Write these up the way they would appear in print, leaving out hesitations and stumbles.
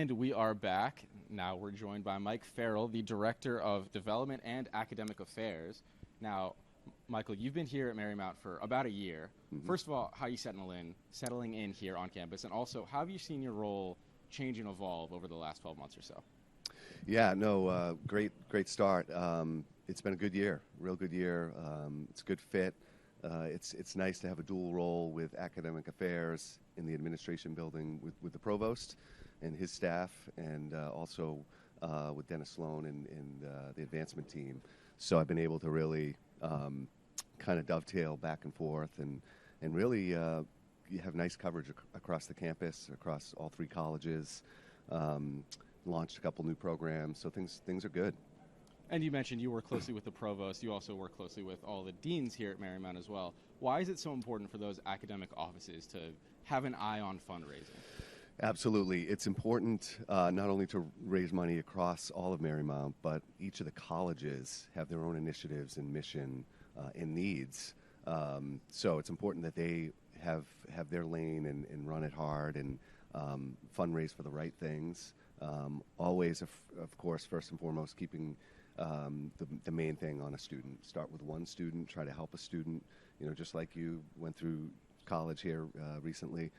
And we are back. Now we're joined by Mike Farrell, the Director of Development and Academic Affairs. Now, Michael, you've been here at Marymount for about a year. First of all, how are you settling in here on campus? And also, how have you seen your role change and evolve over the last 12 months or so? Yeah, no, great start. It's been a good year, real good year. It's a good fit. It's nice to have a dual role with academic affairs in the administration building with the provost and his staff, and also with Dennis Sloan and the advancement team. So I've been able to really kind of dovetail back and forth and really you have nice coverage across the campus, across all three colleges. Launched a couple new programs, so things are good. And you mentioned you work closely with the provost. You also work closely with all the deans here at Marymount as well. Why is it so important for those academic offices to have an eye on fundraising? Absolutely. It's important not only to raise money across all of Marymount, but each of the colleges have their own initiatives and mission and needs. So it's important that they have their lane and run it hard and fundraise for the right things. Always, of course, first and foremost, keeping the main thing on a student. Start with one student, try to help a student, just like you went through college here recently.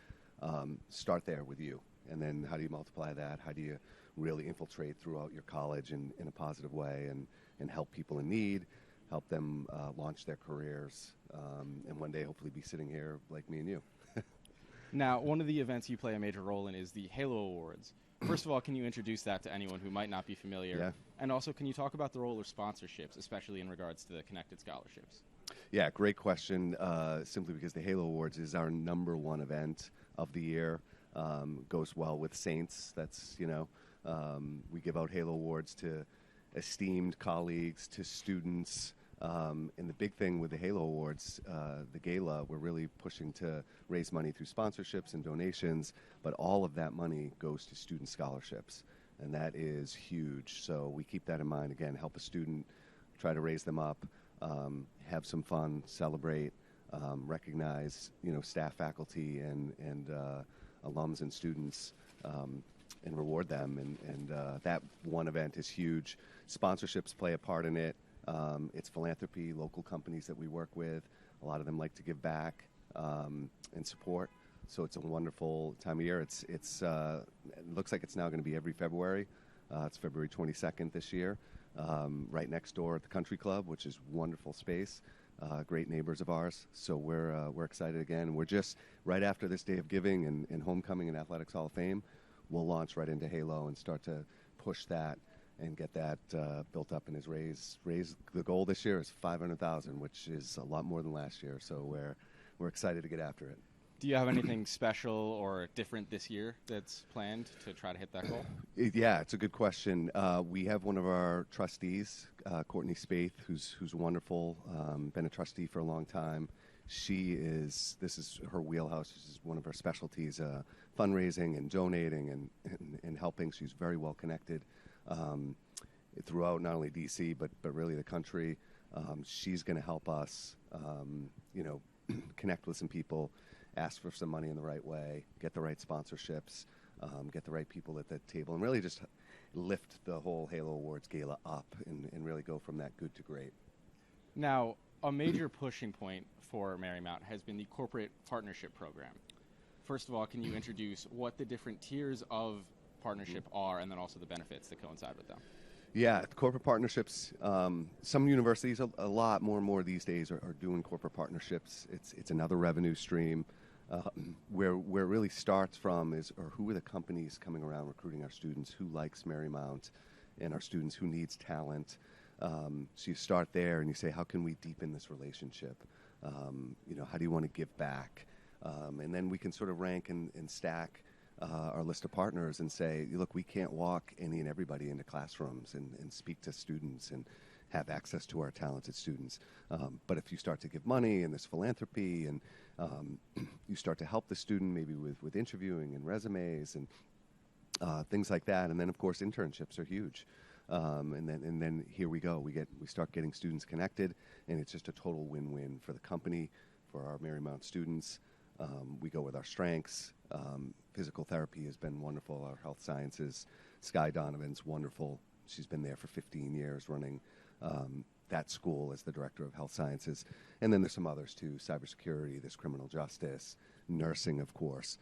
Start there with you, and then how do you multiply that? How do you really infiltrate throughout your college in a positive way and help people in need, help them launch their careers, and one day hopefully be sitting here like me and you. Now, one of the events you play a major role in is the Halo Awards. First of all, can you introduce that to anyone who might not be familiar? Yeah. And also, can you talk about the role of sponsorships, especially in regards to the Connected Scholarships? Yeah, great question. Simply because the Halo Awards is our #1 event of the year. Goes well with Saints. That's, we give out Halo Awards to esteemed colleagues, to students. And the big thing with the Halo Awards, the gala, we're really pushing to raise money through sponsorships and donations, but all of that money goes to student scholarships, and that is huge. So we keep that in mind. Again, help a student, try to raise them up, have some fun, celebrate, recognize, staff, faculty, and alums and students, and reward them. And that one event is huge. Sponsorships play a part in it. It's philanthropy, local companies that we work with. A lot of them like to give back and support. So it's a wonderful time of year. It looks like it's now going to be every February. It's February 22nd this year, right next door at the Country Club, which is wonderful space. Great neighbors of ours. So we're excited again. We're just right after this Day of Giving and Homecoming and Athletics Hall of Fame. We'll launch right into Halo and start to push that and get that built up and is raised. The goal this year is $500,000, which is a lot more than last year. So we're excited to get after it. Do you have anything special or different this year that's planned to try to hit that goal? Yeah, it's a good question. We have one of our trustees, Courtney Spaeth, who's wonderful, been a trustee for a long time. This is her wheelhouse. This is one of her specialties, fundraising and donating and helping. She's very well connected throughout not only D.C. but really the country. She's going to help us, connect with some people, ask for some money in the right way, get the right sponsorships, get the right people at the table, and really just lift the whole Halo Awards Gala up and really go from that good to great. Now, a major pushing point for Marymount has been the Corporate Partnership Program. First of all, can you introduce what the different tiers of partnership are, and then also the benefits that coincide with them? Yeah, corporate partnerships. Some universities, a lot more and more these days, are doing corporate partnerships. It's another revenue stream. Where it really starts from is, or who are the companies coming around recruiting our students, who likes Marymount, and our students, who needs talent. So you start there and you say, how can we deepen this relationship? How do you want to give back? And then we can sort of rank and stack our list of partners and say, look, we can't walk any and everybody into classrooms and speak to students and have access to our talented students. But if you start to give money and this philanthropy and you start to help the student maybe with interviewing and resumes and things like that, and then of course internships are huge. And then here we go. We start getting students connected, and it's just a total win-win for the company, for our Marymount students, We go with our strengths. Physical therapy has been wonderful. Our health sciences, Sky Donovan's wonderful. She's been there for 15 years running that school as the director of health sciences. And then there's some others too, cybersecurity, there's criminal justice, nursing, of course.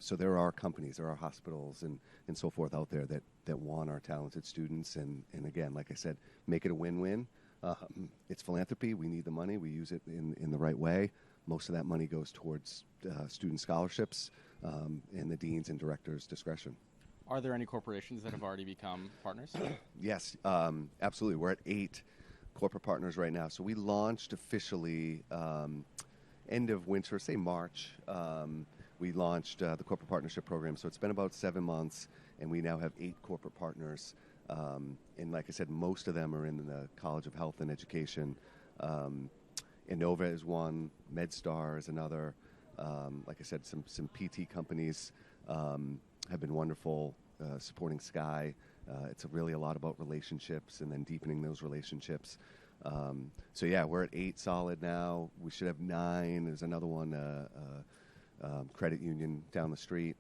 So there are companies, there are hospitals and so forth out there that want our talented students. And again, like I said, make it a win-win. It's philanthropy. We need the money. We use it in the right way. Most of that money goes towards student scholarships and the dean's and director's discretion. Are there any corporations that have already become partners? Yes, absolutely. We're at 8 corporate partners right now. So we launched officially end of winter, say March. We launched the corporate partnership program. So it's been about 7 months, and we now have 8 corporate partners. And like I said, most of them are in the College of Health and Education. Innova is one, MedStar is another. Like I said, some PT companies have been wonderful supporting Sky. It's really a lot about relationships and then deepening those relationships. So yeah, we're at 8 solid now. We should have 9. There's another one, credit union down the street.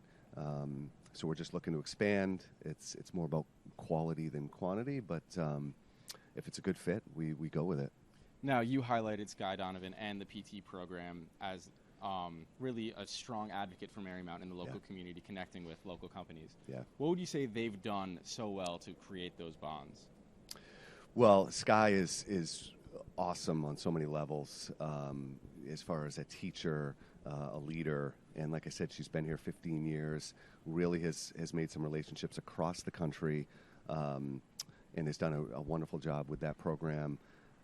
So we're just looking to expand. It's more about quality than quantity, but if it's a good fit, we go with it. Now, you highlighted Sky Donovan and the PT program as really a strong advocate for Marymount in the local community, connecting with local companies. Yeah. What would you say they've done so well to create those bonds? Well, Sky is awesome on so many levels, as far as a teacher, a leader, and like I said, she's been here 15 years, really has made some relationships across the country, and has done a wonderful job with that program.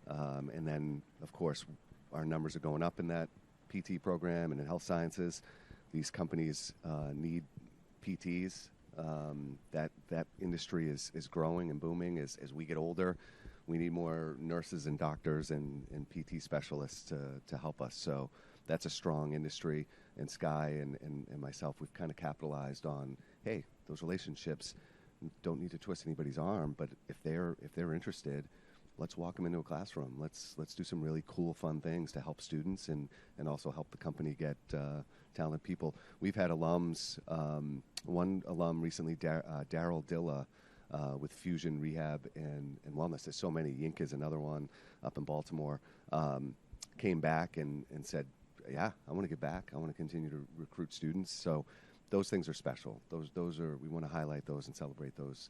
And then, of course, our numbers are going up in that PT program and in health sciences. These companies need PTs. That industry is growing and booming as we get older. We need more nurses and doctors and PT specialists to help us. So that's a strong industry. And Sky and myself, we've kind of capitalized on, hey, those relationships don't need to twist anybody's arm, but if they're interested, let's walk them into a classroom. Let's do some really cool, fun things to help students and also help the company get talented people. We've had alums. One alum recently, Daryl Dilla, with Fusion Rehab and Wellness. There's so many. Yink is another one up in Baltimore. Came back and said, yeah, I want to get back. I want to continue to recruit students. So those things are special. Those are, we want to highlight those and celebrate those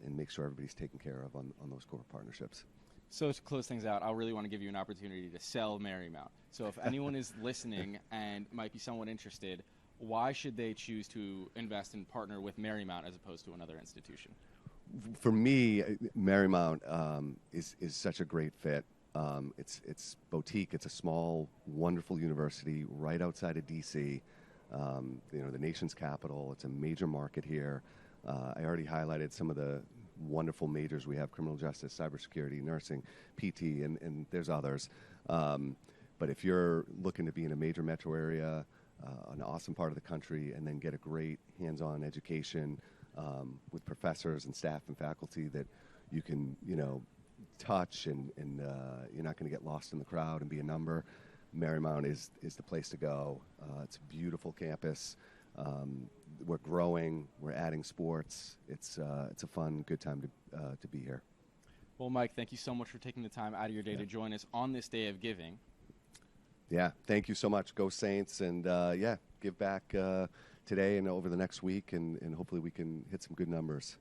and make sure everybody's taken care of on those corporate partnerships. So to close things out, I really want to give you an opportunity to sell Marymount. So if anyone is listening and might be somewhat interested, why should they choose to invest and partner with Marymount as opposed to another institution? For me, Marymount is such a great fit. It's boutique. It's a small, wonderful university right outside of D.C., the nation's capital. It's a major market here. I already highlighted some of the wonderful majors we have: criminal justice, cybersecurity, nursing, PT, and there's others. But if you're looking to be in a major metro area, an awesome part of the country, and then get a great hands-on education with professors and staff and faculty that you can, touch and you're not going to get lost in the crowd and be a number, Marymount is the place to go. It's a beautiful campus. We're growing. We're adding sports. It's a fun, good time to be here. Well, Mike, thank you so much for taking the time out of your day to join us on this day of giving. Yeah, thank you so much. Go Saints, and give back today and over the next week, and hopefully we can hit some good numbers.